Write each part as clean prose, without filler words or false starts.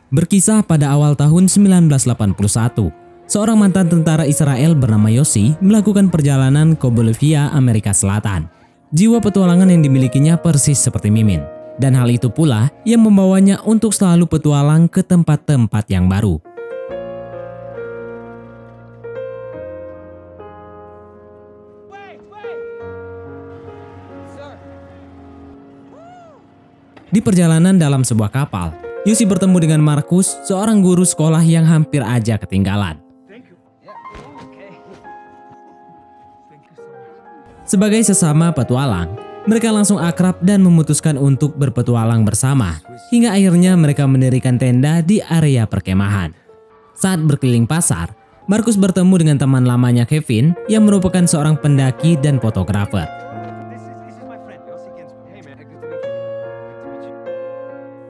Berkisah pada awal tahun 1981, seorang mantan tentara Israel bernama Yossi melakukan perjalanan ke Bolivia, Amerika Selatan. Jiwa petualangan yang dimilikinya persis seperti Mimin, dan hal itu pula yang membawanya untuk selalu petualang ke tempat-tempat yang baru. Di perjalanan dalam sebuah kapal, Yossi bertemu dengan Markus, seorang guru sekolah yang hampir aja ketinggalan. Sebagai sesama petualang, mereka langsung akrab dan memutuskan untuk berpetualang bersama, hingga akhirnya mereka mendirikan tenda di area perkemahan. Saat berkeliling pasar, Markus bertemu dengan teman lamanya Kevin yang merupakan seorang pendaki dan fotografer.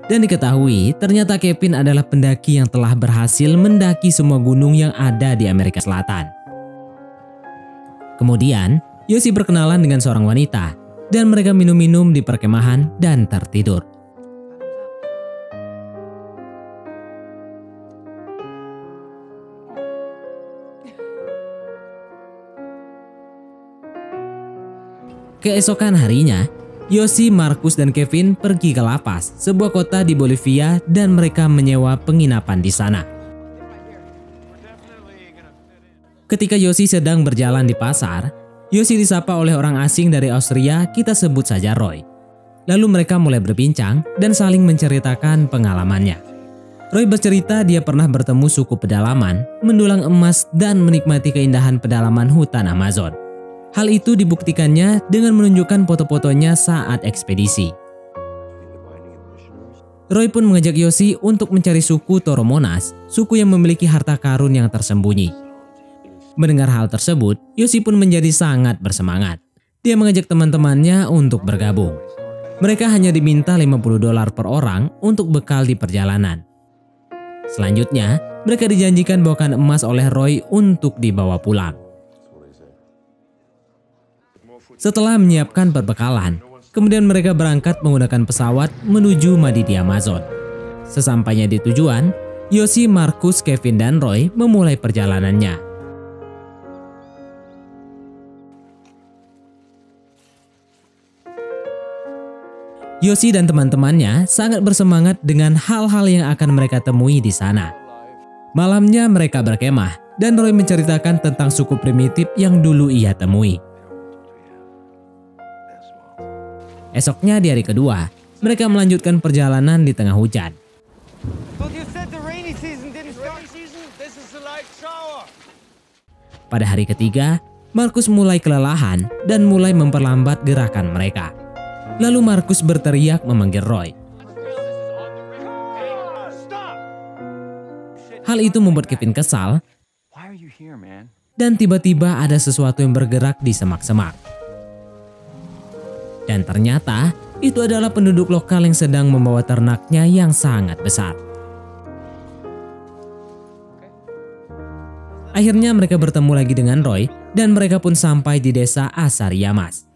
Dan diketahui, ternyata Kevin adalah pendaki yang telah berhasil mendaki semua gunung yang ada di Amerika Selatan. Kemudian, Yossi berkenalan dengan seorang wanita, dan mereka minum-minum di perkemahan dan tertidur. Keesokan harinya, Yossi, Markus, dan Kevin pergi ke La Paz, sebuah kota di Bolivia, dan mereka menyewa penginapan di sana. Ketika Yossi sedang berjalan di pasar, Yossi disapa oleh orang asing dari Austria, kita sebut saja Roy. Lalu mereka mulai berbincang dan saling menceritakan pengalamannya. Roy bercerita dia pernah bertemu suku pedalaman, mendulang emas, dan menikmati keindahan pedalaman hutan Amazon. Hal itu dibuktikannya dengan menunjukkan foto-fotonya saat ekspedisi. Roy pun mengajak Yossi untuk mencari suku Toromonas, suku yang memiliki harta karun yang tersembunyi. Mendengar hal tersebut, Yossi pun menjadi sangat bersemangat. Dia mengajak teman-temannya untuk bergabung. Mereka hanya diminta $50 per orang untuk bekal di perjalanan. Selanjutnya, mereka dijanjikan bawakan emas oleh Roy untuk dibawa pulang. Setelah menyiapkan perbekalan, kemudian mereka berangkat menggunakan pesawat menuju Madidi Amazon. Sesampainya di tujuan, Yossi, Markus, Kevin, dan Roy memulai perjalanannya. Yossi dan teman-temannya sangat bersemangat dengan hal-hal yang akan mereka temui di sana. Malamnya mereka berkemah, dan Roy menceritakan tentang suku primitif yang dulu ia temui. Esoknya di hari kedua, mereka melanjutkan perjalanan di tengah hujan. Pada hari ketiga, Markus mulai kelelahan dan mulai memperlambat gerakan mereka. Lalu Markus berteriak memanggil Roy. Hal itu membuat Kevin kesal, dan tiba-tiba ada sesuatu yang bergerak di semak-semak. Dan ternyata itu adalah penduduk lokal yang sedang membawa ternaknya yang sangat besar. Akhirnya mereka bertemu lagi dengan Roy dan mereka pun sampai di desa Asariamas.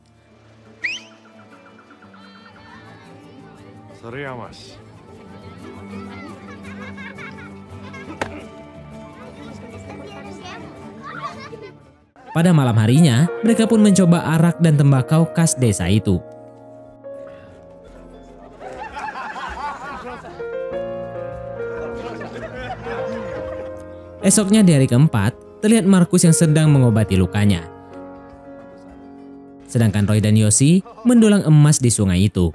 Pada malam harinya, mereka pun mencoba arak dan tembakau khas desa itu. Esoknya di hari keempat, terlihat Markus yang sedang mengobati lukanya. Sedangkan Roy dan Yossi mendulang emas di sungai itu.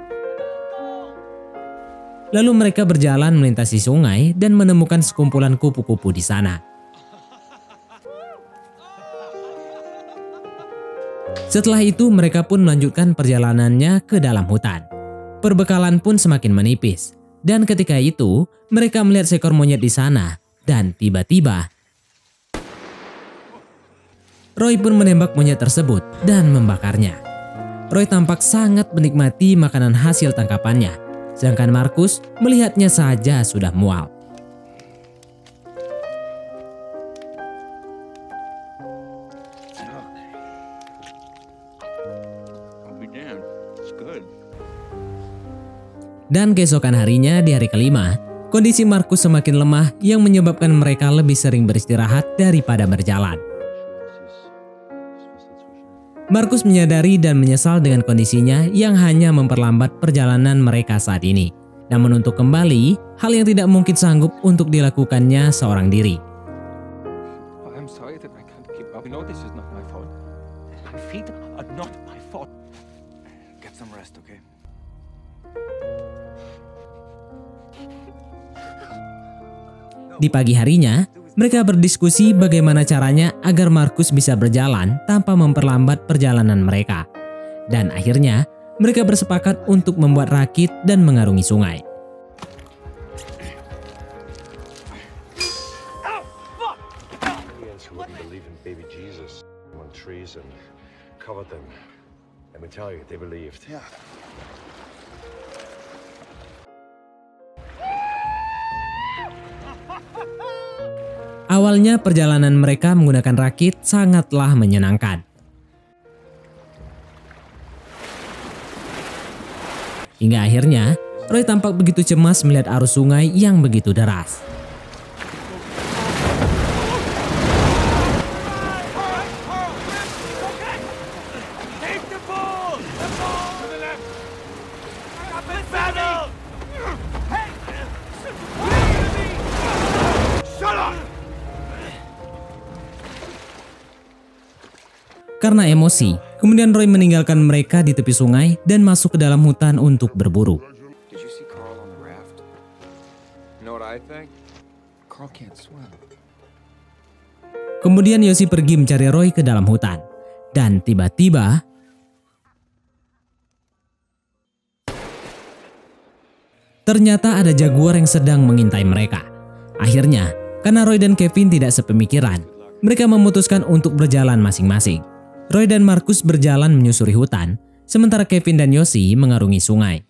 Lalu mereka berjalan melintasi sungai dan menemukan sekumpulan kupu-kupu di sana. Setelah itu mereka pun melanjutkan perjalanannya ke dalam hutan. Perbekalan pun semakin menipis. Dan ketika itu mereka melihat seekor monyet di sana. Dan tiba-tiba Roy pun menembak monyet tersebut dan membakarnya. Roy tampak sangat menikmati makanan hasil tangkapannya, sedangkan Markus melihatnya saja sudah mual. Dan keesokan harinya di hari kelima, kondisi Markus semakin lemah yang menyebabkan mereka lebih sering beristirahat daripada berjalan. Markus menyadari dan menyesal dengan kondisinya yang hanya memperlambat perjalanan mereka saat ini. Namun untuk kembali, hal yang tidak mungkin sanggup untuk dilakukannya seorang diri. Di pagi harinya, mereka berdiskusi bagaimana caranya agar Markus bisa berjalan tanpa memperlambat perjalanan mereka. Dan akhirnya, mereka bersepakat untuk membuat rakit dan mengarungi sungai. Awalnya perjalanan mereka menggunakan rakit sangatlah menyenangkan. Hingga akhirnya, Roy tampak begitu cemas melihat arus sungai yang begitu deras. Karena emosi, kemudian Roy meninggalkan mereka di tepi sungai dan masuk ke dalam hutan untuk berburu. Kemudian Yosi pergi mencari Roy ke dalam hutan. Dan tiba-tiba, ternyata ada jaguar yang sedang mengintai mereka. Akhirnya, karena Roy dan Kevin tidak sepemikiran, mereka memutuskan untuk berjalan masing-masing. Roy dan Markus berjalan menyusuri hutan, sementara Kevin dan Yosi mengarungi sungai.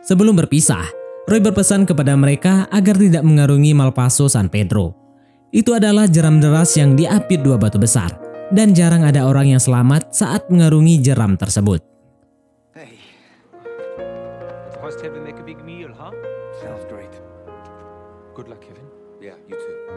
Sebelum berpisah, Roy berpesan kepada mereka agar tidak mengarungi Malpaso San Pedro. Itu adalah jeram deras yang diapit dua batu besar, dan jarang ada orang yang selamat saat mengarungi jeram tersebut.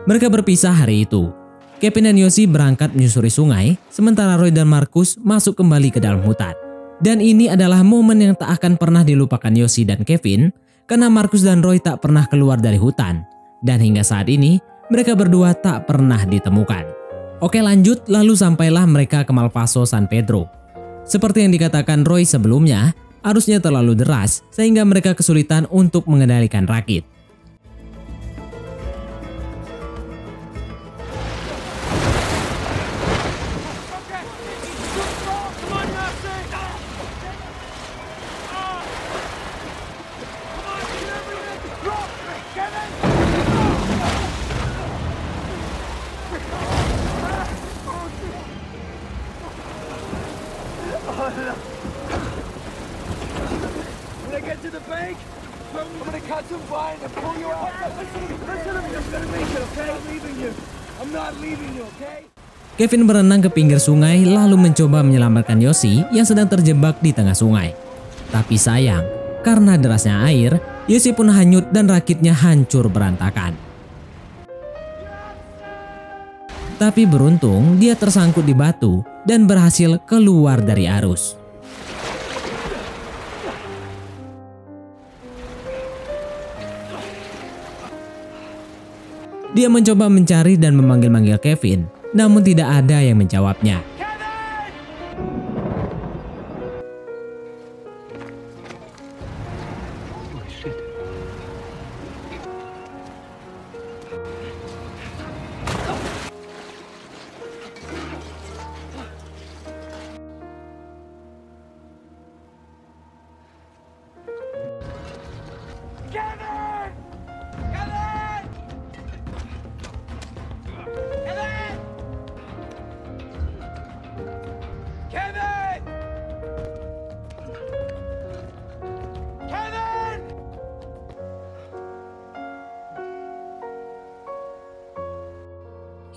Mereka berpisah hari itu. Kevin dan Yosi berangkat menyusuri sungai, sementara Roy dan Markus masuk kembali ke dalam hutan. Dan ini adalah momen yang tak akan pernah dilupakan Yosi dan Kevin, karena Markus dan Roy tak pernah keluar dari hutan. Dan hingga saat ini, mereka berdua tak pernah ditemukan. Oke lanjut, lalu sampailah mereka ke Malpaso San Pedro. Seperti yang dikatakan Roy sebelumnya, arusnya terlalu deras sehingga mereka kesulitan untuk mengendalikan rakit. Kevin berenang ke pinggir sungai lalu mencoba menyelamatkan Yosi yang sedang terjebak di tengah sungai. Tapi sayang, karena derasnya air, Yosi pun hanyut dan rakitnya hancur berantakan. Tapi beruntung dia tersangkut di batu dan berhasil keluar dari arus. Dia mencoba mencari dan memanggil-manggil Kevin, namun tidak ada yang menjawabnya.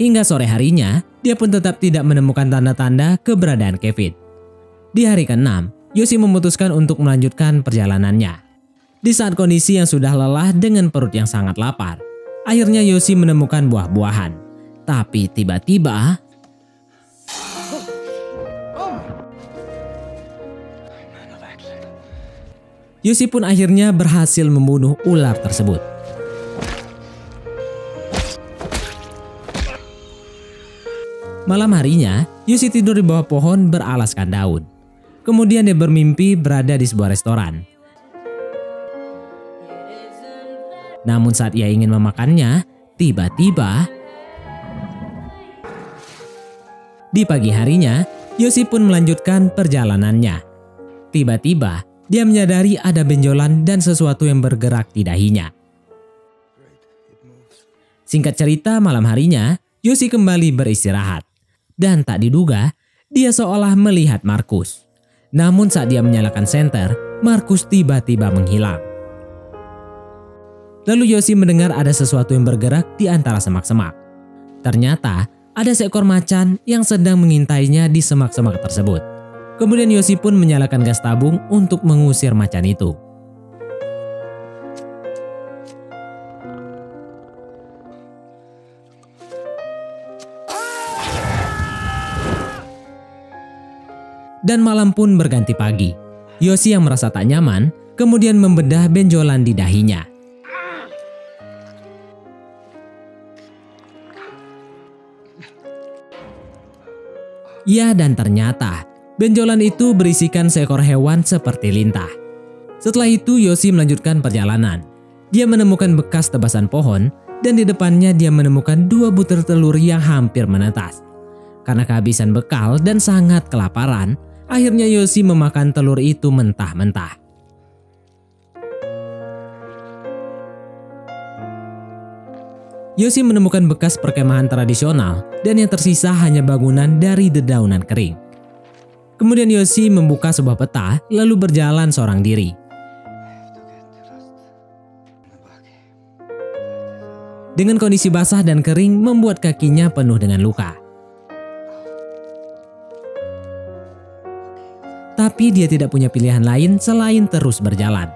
Hingga sore harinya, dia pun tetap tidak menemukan tanda-tanda keberadaan Kevin. Di hari ke-6, Yoshi memutuskan untuk melanjutkan perjalanannya. Di saat kondisi yang sudah lelah dengan perut yang sangat lapar, akhirnya Yoshi menemukan buah-buahan. Tapi tiba-tiba, Yoshi pun akhirnya berhasil membunuh ular tersebut. Malam harinya, Yoshi tidur di bawah pohon beralaskan daun. Kemudian dia bermimpi berada di sebuah restoran. Namun saat ia ingin memakannya, tiba-tiba di pagi harinya, Yoshi pun melanjutkan perjalanannya. Tiba-tiba, dia menyadari ada benjolan dan sesuatu yang bergerak di dahinya. Singkat cerita, malam harinya, Yoshi kembali beristirahat. Dan tak diduga, dia seolah melihat Markus. Namun saat dia menyalakan senter, Markus tiba-tiba menghilang. Lalu Yoshi mendengar ada sesuatu yang bergerak di antara semak-semak. Ternyata ada seekor macan yang sedang mengintainya di semak-semak tersebut. Kemudian Yoshi pun menyalakan gas tabung untuk mengusir macan itu. Dan malam pun berganti pagi. Yoshi yang merasa tak nyaman, kemudian membedah benjolan di dahinya. Ya, dan ternyata benjolan itu berisikan seekor hewan seperti lintah. Setelah itu Yoshi melanjutkan perjalanan. Dia menemukan bekas tebasan pohon dan di depannya dia menemukan 2 butir telur yang hampir menetas. Karena kehabisan bekal dan sangat kelaparan, akhirnya Yoshi memakan telur itu mentah-mentah. Yoshi menemukan bekas perkemahan tradisional dan yang tersisa hanya bangunan dari dedaunan kering. Kemudian Yoshi membuka sebuah peta lalu berjalan seorang diri. Dengan kondisi basah dan kering membuat kakinya penuh dengan luka. Tapi dia tidak punya pilihan lain selain terus berjalan.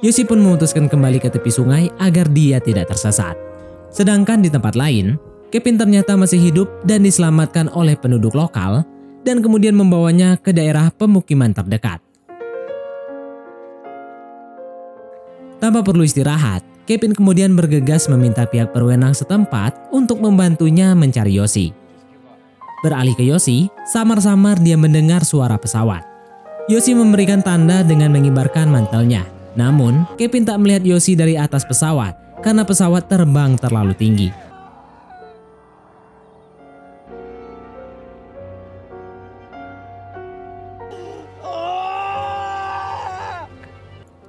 Yoshi pun memutuskan kembali ke tepi sungai agar dia tidak tersesat. Sedangkan di tempat lain, Kevin ternyata masih hidup dan diselamatkan oleh penduduk lokal dan kemudian membawanya ke daerah pemukiman terdekat. Tanpa perlu istirahat, Kevin kemudian bergegas meminta pihak berwenang setempat untuk membantunya mencari Yoshi. Beralih ke Yoshi, samar-samar dia mendengar suara pesawat. Yoshi memberikan tanda dengan mengibarkan mantelnya. Namun, Kevin tak melihat Yoshi dari atas pesawat karena pesawat terbang terlalu tinggi.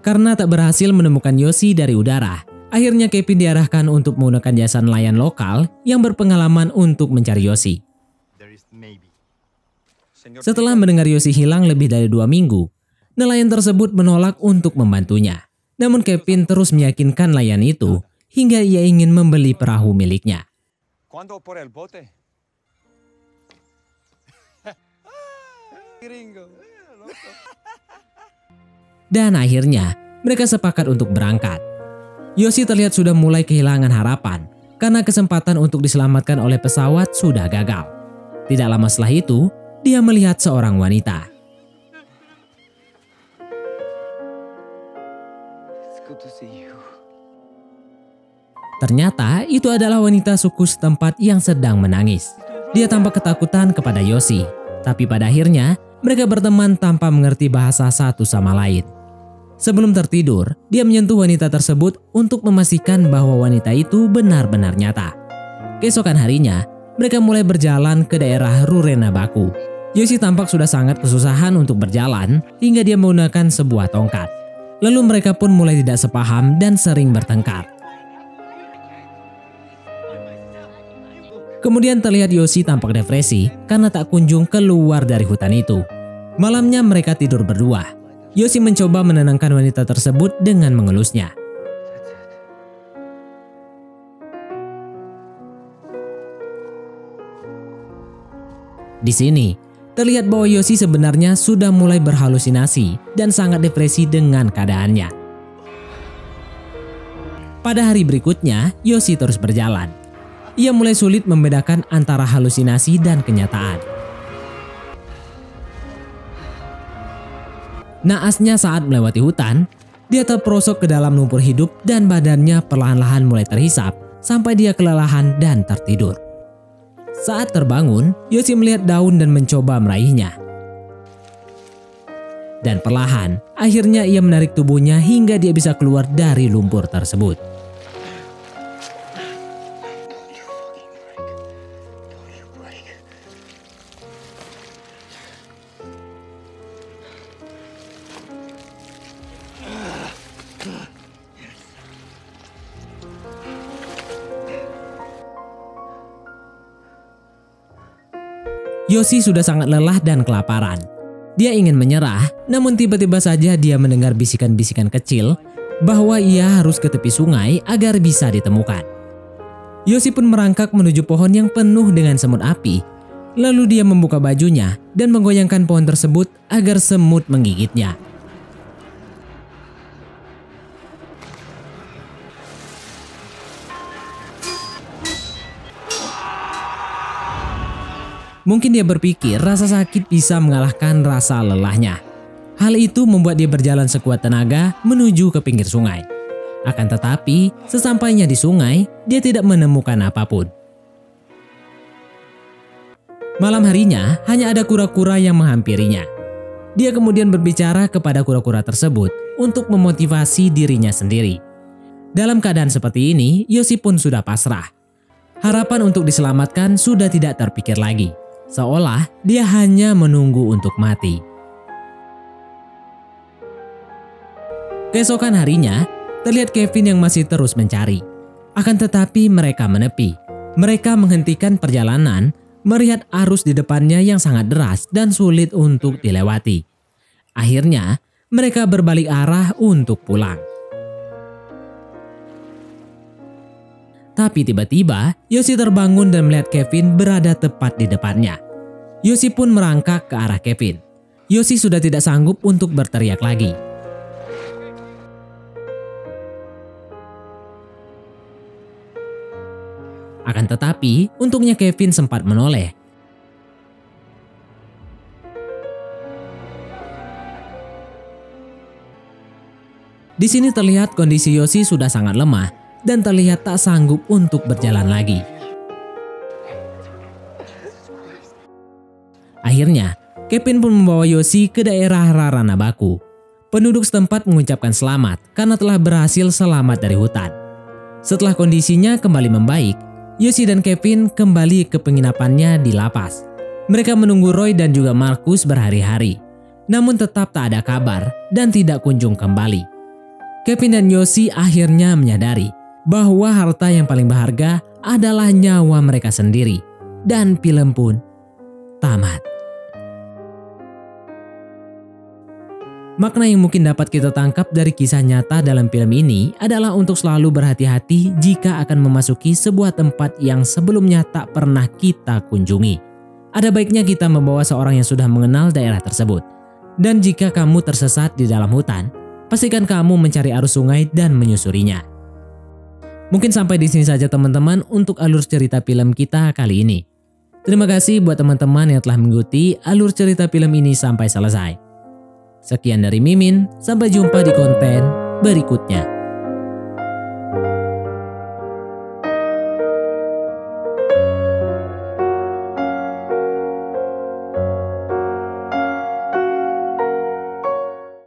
Karena tak berhasil menemukan Yoshi dari udara, akhirnya Kevin diarahkan untuk menggunakan jasa nelayan lokal yang berpengalaman untuk mencari Yoshi. Setelah mendengar Yoshi hilang lebih dari 2 minggu, nelayan tersebut menolak untuk membantunya. Namun Kevin terus meyakinkan nelayan itu hingga ia ingin membeli perahu miliknya. Dan akhirnya mereka sepakat untuk berangkat. Yoshi terlihat sudah mulai kehilangan harapan karena kesempatan untuk diselamatkan oleh pesawat sudah gagal. Tidak lama setelah itu, dia melihat seorang wanita. Ternyata itu adalah wanita suku setempat yang sedang menangis. Dia tampak ketakutan kepada Yoshi, tapi pada akhirnya mereka berteman tanpa mengerti bahasa satu sama lain. Sebelum tertidur, dia menyentuh wanita tersebut untuk memastikan bahwa wanita itu benar-benar nyata. Keesokan harinya, mereka mulai berjalan ke daerah Rurenabaku. Yoshi tampak sudah sangat kesusahan untuk berjalan hingga dia menggunakan sebuah tongkat. Lalu mereka pun mulai tidak sepaham dan sering bertengkar. Kemudian terlihat Yoshi tampak depresi karena tak kunjung keluar dari hutan itu. Malamnya mereka tidur berdua. Yoshi mencoba menenangkan wanita tersebut dengan mengelusnya. Di sini, terlihat bahwa Yoshi sebenarnya sudah mulai berhalusinasi dan sangat depresi dengan keadaannya. Pada hari berikutnya, Yoshi terus berjalan. Ia mulai sulit membedakan antara halusinasi dan kenyataan. Naasnya saat melewati hutan, dia terperosok ke dalam lumpur hidup dan badannya perlahan-lahan mulai terhisap sampai dia kelelahan dan tertidur. Saat terbangun, Yoshi melihat daun dan mencoba meraihnya. Dan perlahan, akhirnya ia menarik tubuhnya hingga dia bisa keluar dari lumpur tersebut. Yoshi sudah sangat lelah dan kelaparan. Dia ingin menyerah, namun tiba-tiba saja dia mendengar bisikan-bisikan kecil bahwa ia harus ke tepi sungai agar bisa ditemukan. Yoshi pun merangkak menuju pohon yang penuh dengan semut api. Lalu dia membuka bajunya dan menggoyangkan pohon tersebut agar semut menggigitnya. Mungkin dia berpikir rasa sakit bisa mengalahkan rasa lelahnya. Hal itu membuat dia berjalan sekuat tenaga menuju ke pinggir sungai. Akan tetapi, sesampainya di sungai, dia tidak menemukan apapun. Malam harinya, hanya ada kura-kura yang menghampirinya. Dia kemudian berbicara kepada kura-kura tersebut untuk memotivasi dirinya sendiri. Dalam keadaan seperti ini, Yoshi pun sudah pasrah. Harapan untuk diselamatkan sudah tidak terpikir lagi. Seolah dia hanya menunggu untuk mati. Keesokan harinya, terlihat Kevin yang masih terus mencari. Akan tetapi mereka menepi. Mereka menghentikan perjalanan, melihat arus di depannya yang sangat deras dan sulit untuk dilewati. Akhirnya, mereka berbalik arah untuk pulang. Tapi tiba-tiba, Yoshi terbangun dan melihat Kevin berada tepat di depannya. Yoshi pun merangkak ke arah Kevin. Yoshi sudah tidak sanggup untuk berteriak lagi. Akan tetapi, untungnya Kevin sempat menoleh. Di sini terlihat kondisi Yoshi sudah sangat lemah dan terlihat tak sanggup untuk berjalan lagi. Akhirnya, Kevin pun membawa Yoshi ke daerah Raranabaku. Penduduk setempat mengucapkan selamat karena telah berhasil selamat dari hutan. Setelah kondisinya kembali membaik, Yoshi dan Kevin kembali ke penginapannya di lapas. Mereka menunggu Roy dan juga Marcus berhari-hari, namun tetap tak ada kabar dan tidak kunjung kembali. Kevin dan Yoshi akhirnya menyadari bahwa harta yang paling berharga adalah nyawa mereka sendiri, dan film pun tamat. Makna yang mungkin dapat kita tangkap dari kisah nyata dalam film ini adalah untuk selalu berhati-hati jika akan memasuki sebuah tempat yang sebelumnya tak pernah kita kunjungi. Ada baiknya kita membawa seorang yang sudah mengenal daerah tersebut. Dan jika kamu tersesat di dalam hutan, pastikan kamu mencari arus sungai dan menyusurinya. Mungkin sampai di sini saja teman-teman untuk alur cerita film kita kali ini. Terima kasih buat teman-teman yang telah mengikuti alur cerita film ini sampai selesai. Sekian dari Mimin, sampai jumpa di konten berikutnya.